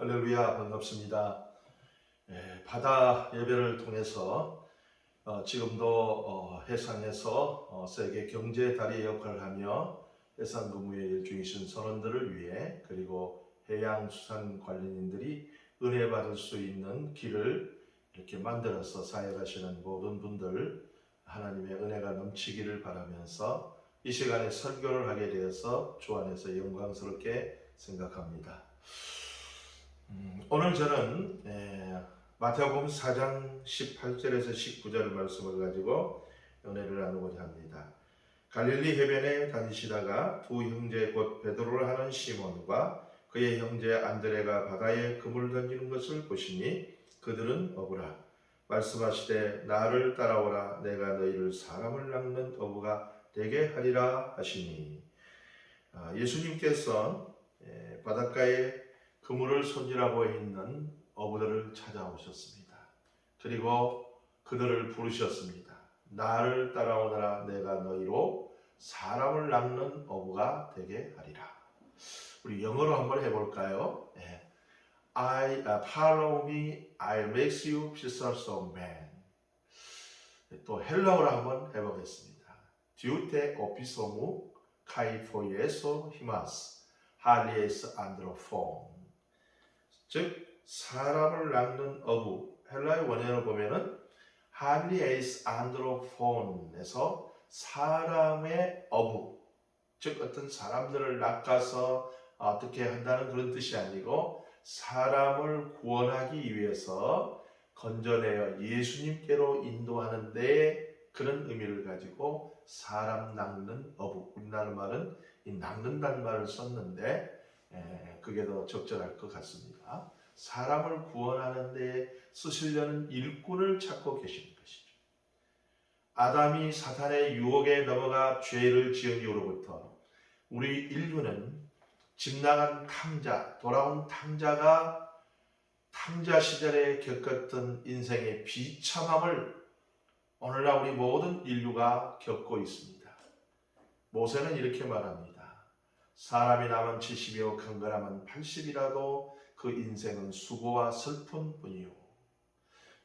할렐루야, 반갑습니다. 바다 예배를 통해서 지금도 해상에서 세계 경제 다리 역할을 하며 해상 근무에 일중이신 선원들을 위해, 그리고 해양수산 관련인들이 은혜 받을 수 있는 길을 이렇게 만들어서 사역하시는 모든 분들, 하나님의 은혜가 넘치기를 바라면서 이 시간에 설교를 하게 되어서 주 안에서 영광스럽게 생각합니다. 오늘 저는 마태복음 4장 18절에서 19절 말씀을 가지고 은혜를 나누고자 합니다. 갈릴리 해변에 다니시다가 두 형제 곧 베드로를 하는 시몬과 그의 형제 안드레가 바다에 그물을 던지는 것을 보시니 그들은 어부라. 말씀하시되 나를 따라오라. 내가 너희를 사람을 낚는 어부가 되게 하리라 하시니. 예수님께서 바닷가에 그물을 손질하고 있는 어부들을 찾아오셨습니다. 그리고 그들을 부르셨습니다. 나를 따라오너라. 내가 너희로 사람을 낚는 어부가 되게 하리라. 우리 영어로 한번 해볼까요? Follow me, I'll make you fishers of men. 또 헬라어로 한번 해보겠습니다. Diute opisomu kai foieso himas, halies androphon. 즉 사람을 낚는 어부, 헬라의 원어로 보면은 할리에이스 안드로폰에서 사람의 어부, 즉 어떤 사람들을 낚아서 어떻게 한다는 그런 뜻이 아니고 사람을 구원하기 위해서 건져내어 예수님께로 인도하는 데 그런 의미를 가지고 사람 낚는 어부, 우리나라 말은 이 낚는다는 말을 썼는데 그게 더 적절할 것 같습니다. 사람을 구원하는 데 쓰시려는 일꾼을 찾고 계시는 것이죠. 아담이 사탄의 유혹에 넘어가 죄를 지은 이후로부터 우리 인류는 집 나간 탕자, 돌아온 탕자가 탕자 시절에 겪었던 인생의 비참함을 오늘날 우리 모든 인류가 겪고 있습니다. 모세는 이렇게 말합니다. 사람이 남은 70이요 강건하면 80이라도 그 인생은 수고와 슬픔 뿐이요.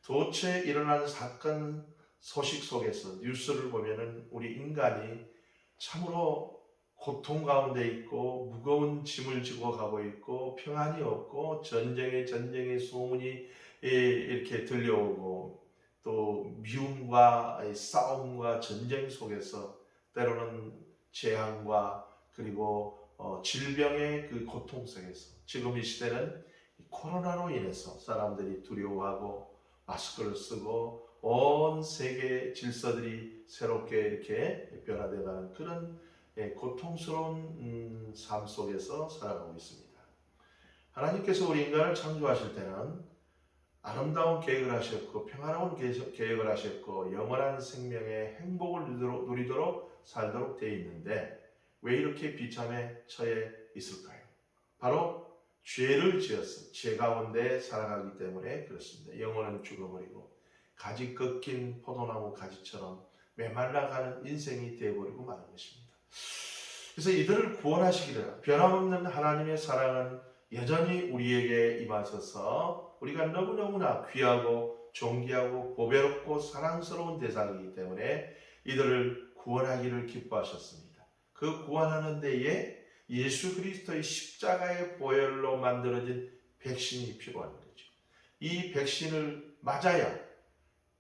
도처에 일어난 사건 소식 속에서 뉴스를 보면은 우리 인간이 참으로 고통 가운데 있고 무거운 짐을 지고 가고 있고 평안이 없고 전쟁의 소문이 이렇게 들려오고 또 미움과 싸움과 전쟁 속에서 때로는 재앙과 그리고 질병의 그 고통 속에서 지금 이 시대는 코로나로 인해서 사람들이 두려워하고 마스크를 쓰고 온 세계 질서들이 새롭게 이렇게 변화되어가는 그런 고통스러운 삶 속에서 살아가고 있습니다. 하나님께서 우리 인간을 창조하실 때는 아름다운 계획을 하셨고 평화로운 계획을 하셨고 영원한 생명의 행복을 누리도록 살도록 되어 있는데 왜 이렇게 비참에 처해 있을까요? 바로 죄를 지어서 죄 가운데 살아가기 때문에 그렇습니다. 영혼은 죽어버리고 가지 꺾인 포도나무 가지처럼 메말라가는 인생이 되어버리고 마는 것입니다. 그래서 이들을 구원하시기를 변함없는 하나님의 사랑은 여전히 우리에게 임하셔서 우리가 너무너무나 귀하고 존귀하고 보배롭고 사랑스러운 대상이기 때문에 이들을 구원하기를 기뻐하셨습니다. 그 구원하는 데에 예수 그리스도의 십자가의 보혈로 만들어진 백신이 필요한 거죠. 이 백신을 맞아야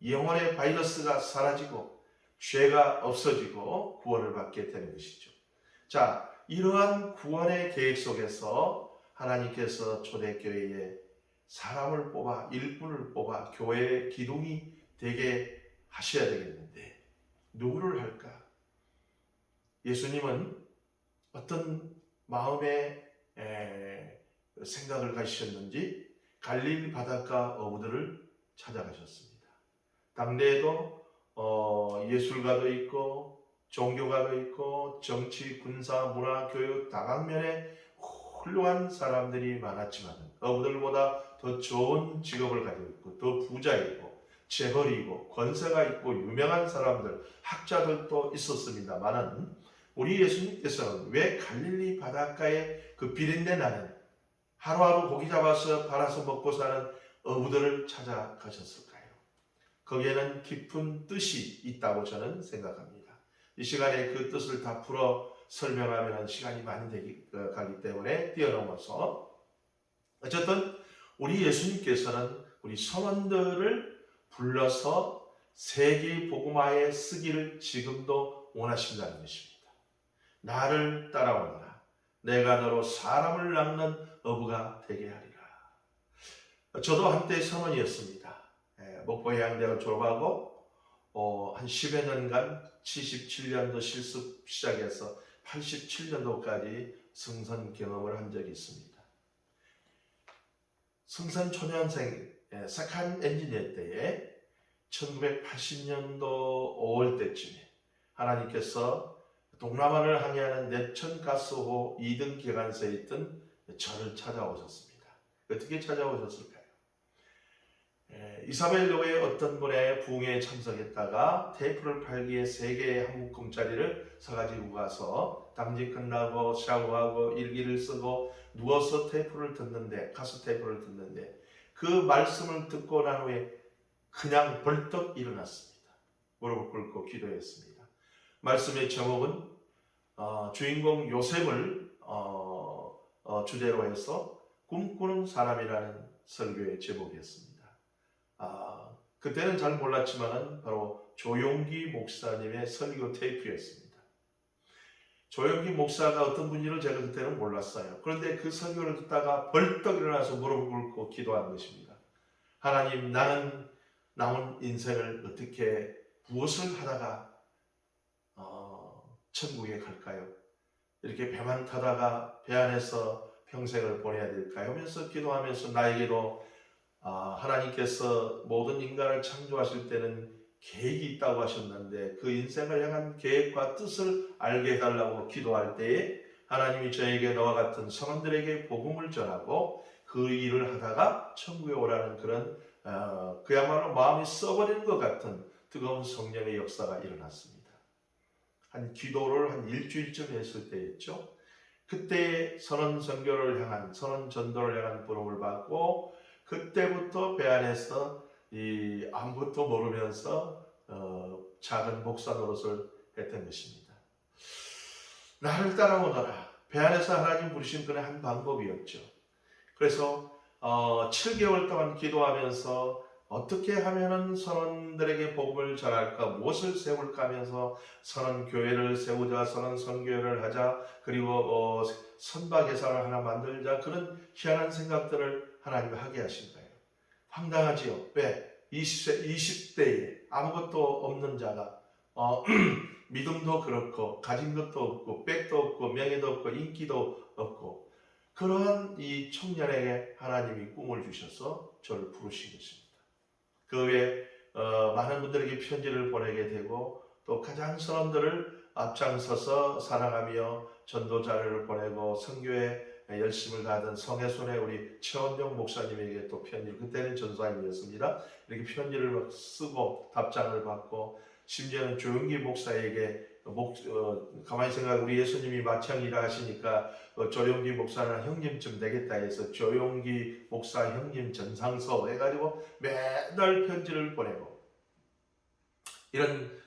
영혼의 바이러스가 사라지고 죄가 없어지고 구원을 받게 되는 것이죠. 자, 이러한 구원의 계획 속에서 하나님께서 초대교회에 사람을 뽑아 일꾼을 뽑아 교회의 기둥이 되게 하셔야 되겠는데 누구를 할까? 예수님은 어떤 마음의 생각을 가지셨는지 갈릴리 바닷가 어부들을 찾아가셨습니다. 당대에도 예술가도 있고 종교가도 있고 정치, 군사, 문화, 교육 다방면에 훌륭한 사람들이 많았지만 어부들보다 더 좋은 직업을 가지고 있고 더 부자이고 재벌이고 권세가 있고 유명한 사람들, 학자들도 있었습니다만은 우리 예수님께서는 왜 갈릴리 바닷가에 그 비린내 나는 하루하루 고기 잡아서 팔아서 먹고 사는 어부들을 찾아가셨을까요? 거기에는 깊은 뜻이 있다고 저는 생각합니다. 이 시간에 그 뜻을 다 풀어 설명하면 시간이 많이 가기 때문에 뛰어넘어서 어쨌든 우리 예수님께서는 우리 선원들을 불러서 세계 복음화에 쓰기를 지금도 원하신다는 것입니다. 나를 따라오너라. 내가 너로 사람을 낚는 어부가 되게 하리라. 저도 한때 선원이었습니다. 목포해양대를 졸업하고 한 10여 년간 77년도 실습 시작해서 87년도까지 승선 경험을 한 적이 있습니다. 승선 초년생 세컨 엔지니어 때에 1980년도 5월 때쯤에 하나님께서 동남아를 항해하는 내천가스호 2등 기관소에 있던 저를 찾아오셨습니다. 어떻게 찾아오셨을까요? 이사벨교회 어떤 분의 부흥회에 참석했다가 테이프를 팔기에 3개의 한묶음짜리를 사가지고 가서 당직 끝나고 샤워하고 일기를 쓰고 누워서 테이프를 듣는데, 가스 테이프를 듣는데 그 말씀을 듣고 난 후에 그냥 벌떡 일어났습니다. 무릎을 꿇고 기도했습니다. 말씀의 제목은 주인공 요셉을 주제로 해서 꿈꾸는 사람이라는 설교의 제목이었습니다. 그때는 잘 몰랐지만 바로 조용기 목사님의 설교 테이프였습니다. 조용기 목사가 어떤 분인지를 제가 그때는 몰랐어요. 그런데 그 설교를 듣다가 벌떡 일어나서 무릎을 꿇고 기도한 것입니다. 하나님, 나는 남은 인생을 어떻게 무엇을 하다가 천국에 갈까요? 이렇게 배만 타다가 배 안에서 평생을 보내야 될까요? 하면서 기도하면서 나에게도 하나님께서 모든 인간을 창조하실 때는 계획이 있다고 하셨는데 그 인생을 향한 계획과 뜻을 알게 해달라고 기도할 때에 하나님이 저에게 너와 같은 선원들에게 복음을 전하고 그 일을 하다가 천국에 오라는 그런 그야말로 마음이 썩어버리는 것 같은 뜨거운 성령의 역사가 일어났습니다. 한 기도를 한 일주일쯤 했을 때였죠. 그때 선언 선교를 향한, 선언 전도를 향한 부름을 받고 그때부터 배 안에서 아무것도 모르면서 작은 목사 노릇을 했던 것입니다. 나를 따라오너라. 배 안에서 하나님 부르신 그의 한 방법이었죠. 그래서 7개월 동안 기도하면서 어떻게 하면은 선원들에게 복음을 전할까, 무엇을 세울까 하면서 선원 교회를 세우자, 선원 선교회를 하자, 그리고 선박 회사를 하나 만들자, 그런 희한한 생각들을 하나님이 하게 하신 거예요. 황당하지요. 왜? 20대에 아무것도 없는 자가 믿음도 그렇고 가진 것도 없고 백도 없고 명예도 없고 인기도 없고 그러한 이 청년에게 하나님이 꿈을 주셔서 저를 부르신 것입니다. 그 외에 많은 분들에게 편지를 보내게 되고 또 가장 선원들을 앞장서서 사랑하며 전도자를 보내고 선교에 열심을 다하던 성혜손의 우리 최원용 목사님에게 또 편지를, 그때는 전사님이었습니다. 이렇게 편지를 막 쓰고 답장을 받고 심지어는 조용기 목사에게 가만히 생각해 우리 예수님이 마창이라 하시니까 조용기 목사는 형님쯤 되겠다 해서 조용기 목사 형님 전상서 해가지고 매달 편지를 보내고 이런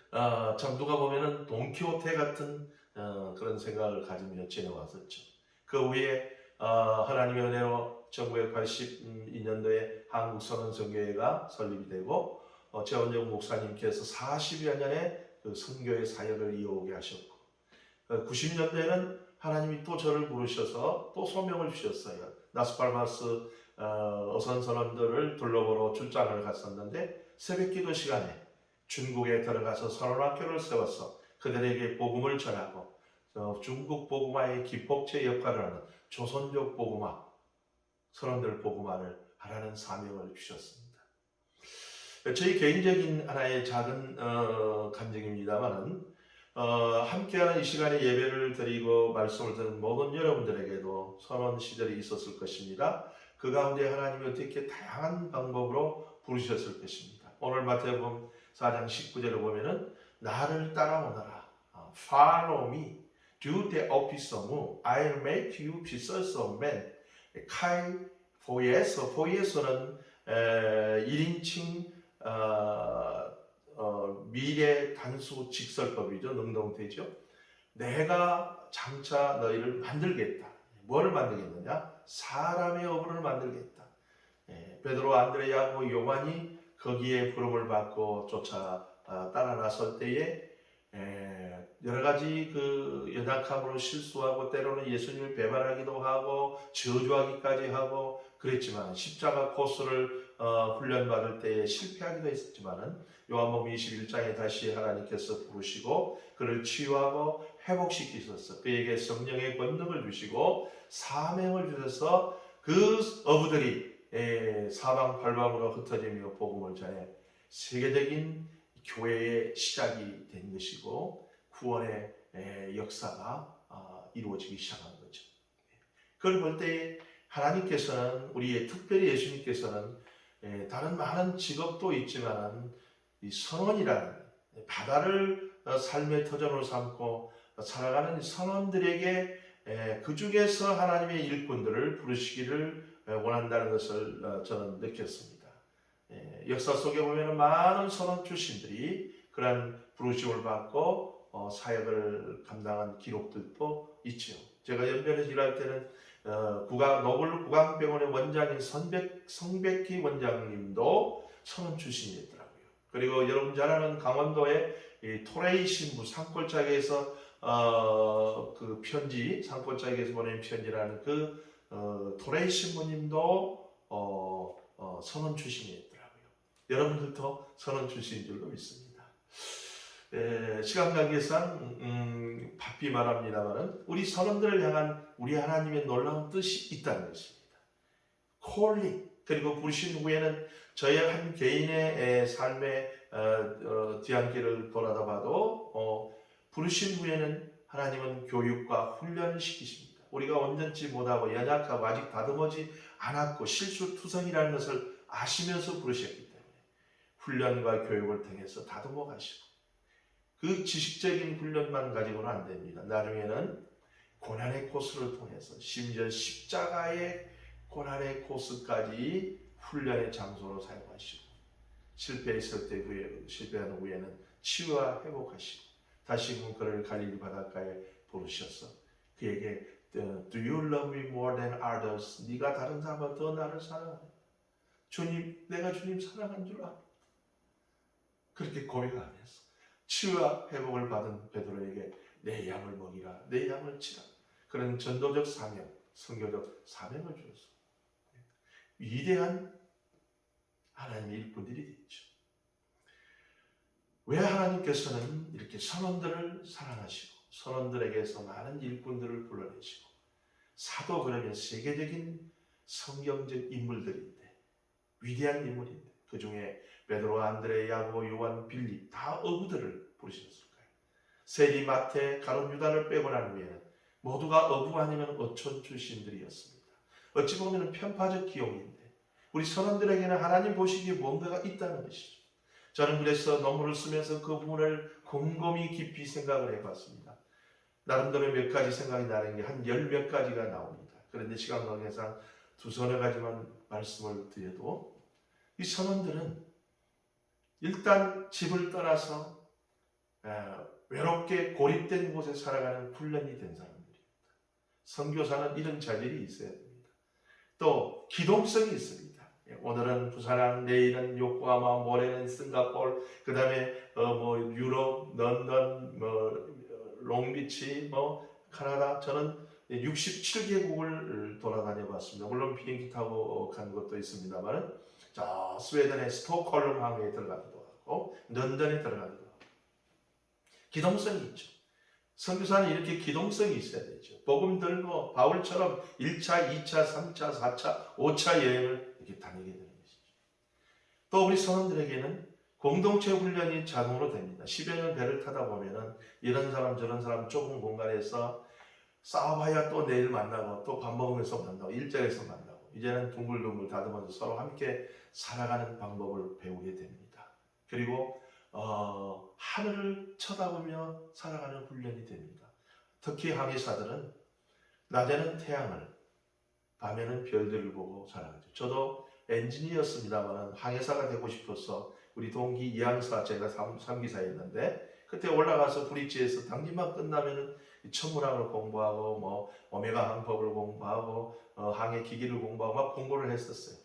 참 누가 보면은 돈키호테 같은 그런 생각을 가지며 지내왔었죠. 그 후에 하나님의 은혜로 1982년도에 한국선언선교회가 설립이 되고 최원정 목사님께서 40여 년의 그 선교의 사역을 이어오게 하셨고 90년대에는 하나님이 또 저를 부르셔서 또 소명을 주셨어요. 나스팔마스 어선선원들을 둘러보러 출장을 갔었는데 새벽기도 시간에 중국에 들어가서 선언학교를 세워서 그들에게 복음을 전하고 중국 복음화의 기폭제 역할을 하는 조선족 복음화, 선원들 복음화를 하라는 사명을 주셨습니다. 저희 개인적인 하나의 작은 감정입니다만은 함께하는 이 시간에 예배를 드리고 말씀을 듣는 모든 여러분들에게도 선원 시절이 있었을 것입니다. 그 가운데 하나님이 어떻게 다양한 방법으로 부르셨을 것입니다. 오늘 마태복음 4장 19절을 보면은 나를 따라오너라. Follow me. Do the office of me. I'll make you pieces of men. 카이 포이에서는 1인칭 미래 단수 직설법이죠. 능동태죠. 내가 장차 너희를 만들겠다. 뭐를 만들겠느냐? 사람의 어부를 만들겠다. 베드로, 안드레, 야고보, 요한이 거기에 부름을 받고 쫓아 따라 나설 때에 여러 가지 그 연약함으로 실수하고 때로는 예수님을 배반하기도 하고 저주하기까지 하고 그랬지만 십자가 코스를 훈련받을 때에 실패하기도 했지만은 요한복음 21장에 다시 하나님께서 부르시고 그를 치유하고 회복시키셔서 그에게 성령의 권능을 주시고 사명을 주셔서 그 어부들이 사방팔방으로 흩어지며 복음을 전해 세계적인 교회의 시작이 된 것이고 구원의 역사가 이루어지기 시작한 거죠. 그걸 볼 때 하나님께서는 우리의 특별히 예수님께서는 다른 많은 직업도 있지만 이 선원이라는 바다를 삶의 터전으로 삼고 살아가는 선원들에게 그 중에서 하나님의 일꾼들을 부르시기를 원한다는 것을 저는 느꼈습니다. 역사 속에 보면 많은 선원 출신들이 그러한 부르심을 받고 사역을 감당한 기록들도 있죠. 제가 연변에서 일할 때는 노블 구강병원의 원장인 성백희 원장님도 선원 출신이었더라고요. 그리고 여러분 잘 아는 강원도의 토레이 신부 산골짜기에서 그 편지 산골짜기에서 보낸 편지라는 그 토레이 신부님도 선원 출신이었더라고요. 여러분들도 선원 출신인 줄로 믿습니다. 시간 관계상 바삐 말합니다만 우리 선원들을 향한 우리 하나님의 놀라운 뜻이 있다는 것입니다. 콜링 그리고 부르신 후에는 저희 한 개인의 삶의 뒤안길을 돌아다 봐도 부르신 후에는 하나님은 교육과 훈련을 시키십니다. 우리가 온전치 못하고 연약하고 아직 다듬어지 않았고 실수투성이라는 것을 아시면서 부르셨기 때문에 훈련과 교육을 통해서 다듬어 가시고 그 지식적인 훈련만 가지고는 안 됩니다. 나중에는 고난의 코스를 통해서 심지어 십자가의 고난의 코스까지 훈련의 장소로 사용하시고 실패했을 때 실패한 후에는 치유와 회복하시고 다시금 그를 갈릴리 바닷가에 부르셔서 그에게 Do you love me more than others? 네가 다른 사람보다 더 나를 사랑하냐? 주님, 내가 주님 사랑한 줄 알아. 그렇게 고백하면서 치유와 회복을 받은 베드로에게 내 양을 먹이라, 내 양을 치라. 그런 전도적 사명, 선교적 사명을 주었습니다. 위대한 하나님의 일꾼들이 됐죠. 왜 하나님께서는 이렇게 선원들을 사랑하시고 선원들에게서 많은 일꾼들을 불러내시고 사도 그러면 세계적인 성경적 인물들인데 위대한 인물인데 그 중에 베드로, 안드레, 야고보, 요한, 빌립 다 어부들을 부르셨을까요? 세리, 마태, 가룟, 유다를 빼고 난 후에는 모두가 어부 아니면 어촌 출신들이었습니다. 어찌 보면 편파적 기용인데 우리 선원들에게는 하나님 보시기에 뭔가가 있다는 것이죠. 저는 그래서 논문을 쓰면서 그 부분을 곰곰이 깊이 생각을 해봤습니다. 나름대로 몇 가지 생각이 나는 게 한 10몇 가지가 나옵니다. 그런데 시간 관계상 두서너 가지만 말씀을 드려도 이 선원들은 일단 집을 떠나서 외롭게 고립된 곳에 살아가는 훈련이 된 사람들입니다. 선교사는 이런 자질이 있어야 됩니다. 또 기동성이 있습니다. 오늘은 부산항, 내일은 요코하마, 모레는 싱가포르, 그 다음에 유럽, 런던, 롱비치, 캐나다. 저는 67개국을 돌아다녀 봤습니다. 물론 비행기 타고 간 것도 있습니다만, 저 스웨덴의 스톡홀름 항에 들어가기도 하고, 런던에 들어가기도 하고. 기동성이 있죠. 선교사는 이렇게 기동성이 있어야 되죠. 복음 들고 바울처럼 1차, 2차, 3차, 4차, 5차 여행을 이렇게 다니게 되는 것이죠. 또 우리 선원들에게는 공동체 훈련이 자동으로 됩니다. 10여 년 배를 타다 보면은 이런 사람 저런 사람 좁은 공간에서 싸워봐야 또 내일 만나고 또 밥 먹으면서 만나고 일자리에서 만나고 이제는 둥글둥글 다듬어서 서로 함께 살아가는 방법을 배우게 됩니다. 그리고 하늘을 쳐다보며 살아가는 훈련이 됩니다. 특히 항해사들은 낮에는 태양을, 밤에는 별들을 보고 살아가죠. 저도 엔지니어였습니다만 항해사가 되고 싶어서 우리 동기 이항사 제가 3기사였는데 그때 올라가서 브릿지에서 당직만 끝나면은 천문학을 공부하고 뭐 오메가 항법을 공부하고 항해 기기를 공부하고 막 공부를 했었어요.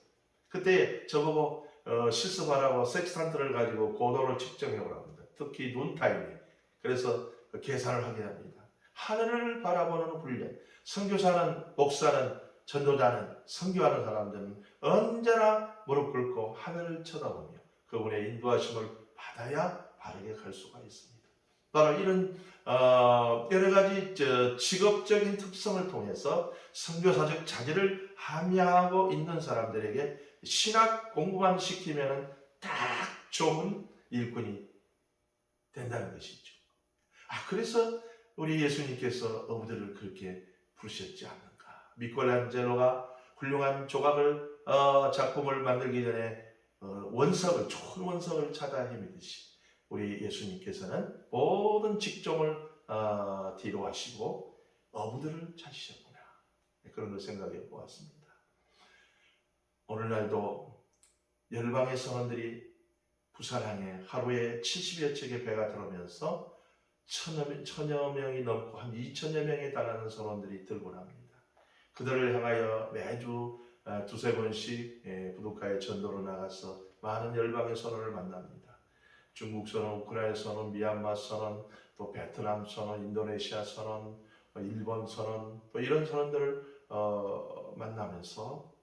그때 저보고 실습하라고 섹스탄트를 가지고 고도를 측정해 오라고 합니다. 특히 눈 타이밍. 그래서 계산을 하게 합니다. 하늘을 바라보는 훈련. 선교사는, 목사는, 전도자는, 선교하는 사람들은 언제나 무릎 꿇고 하늘을 쳐다보며 그분의 인도하심을 받아야 바르게 갈 수가 있습니다. 바로 이런 여러 가지 직업적인 특성을 통해서 선교사적 자질을 함양하고 있는 사람들에게 신학 공부만 시키면 딱 좋은 일꾼이 된다는 것이죠. 그래서 우리 예수님께서 어부들을 그렇게 부르셨지 않는가. 미켈란젤로가 훌륭한 조각을 작품을 만들기 전에 원석을, 좋은 원석을 찾아 헤매듯이 우리 예수님께서는 모든 직종을 뒤로 하시고 어부들을 찾으셨구나. 그런 걸 생각해 보았습니다. 오늘날도 열방의 성원들이 부산항에 하루에 70여 척의 배가 들어오면서 천여 명이 넘고 한 2천여 명에 달하는 선원들이 들고 납니다. 그들을 향하여 매주 두세 번씩 부둣가에 전도로 나가서 많은 열방의 선원을 만납니다. 중국 선원, 우크라이나 선원, 미얀마 선원, 또 베트남 선원, 인도네시아 선원, 일본 선원, 또 이런 선원들을 만나면서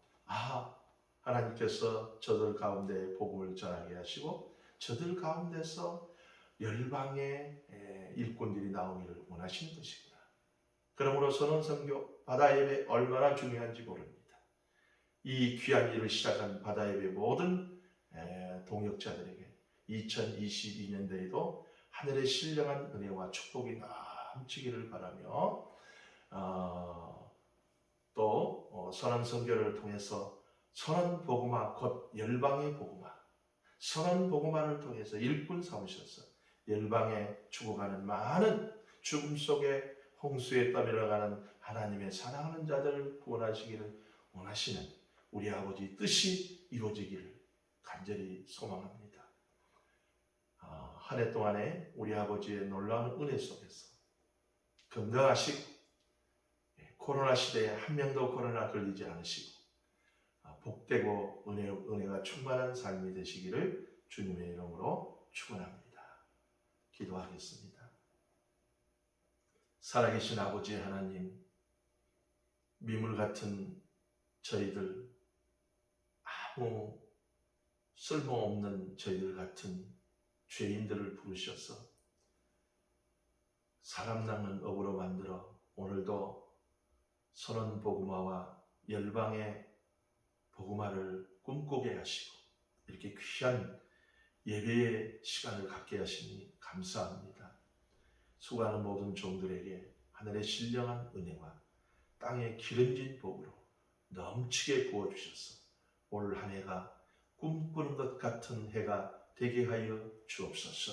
하나님께서 저들 가운데 복음을 전하게 하시고 저들 가운데서 열방의 일꾼들이 나오기를 원하시는 것입니다. 그러므로 선언 선교, 바다 예배 얼마나 중요한지 모릅니다. 이 귀한 일을 시작한 바다 예배 모든 동역자들에게 2022년도에도 하늘의 신령한 은혜와 축복이 넘치기를 바라며 또 선언 선교를 통해서 선언 복음화 곧 열방의 복음화, 선언 복음화를 통해서 일꾼 삼으셔서 열방에 죽어가는 많은 죽음 속에 홍수에 떠밀어가는 하나님의 사랑하는 자들을 구원하시기를 원하시는 우리 아버지 뜻이 이루어지기를 간절히 소망합니다. 한 해 동안에 우리 아버지의 놀라운 은혜 속에서 건강하시고 코로나 시대에 한 명도 코로나 걸리지 않으시고 복되고 은혜가 충만한 삶이 되시기를 주님의 이름으로 축원합니다. 기도하겠습니다. 살아계신 아버지 하나님, 미물 같은 저희들, 아무 쓸모없는 저희들 같은 죄인들을 부르셔서 사람 낚는 업으로 만들어 오늘도 선언 복음화와 열방의 복음화를 꿈꾸게 하시고 이렇게 귀한 예배의 시간을 갖게 하시니 감사합니다. 수고하는 모든 종들에게 하늘의 신령한 은혜와 땅의 기름진 복으로 넘치게 부어주셔서 올 한 해가 꿈꾸는 것 같은 해가 되게 하여 주옵소서.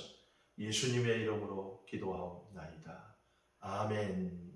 예수님의 이름으로 기도하옵나이다. 아멘.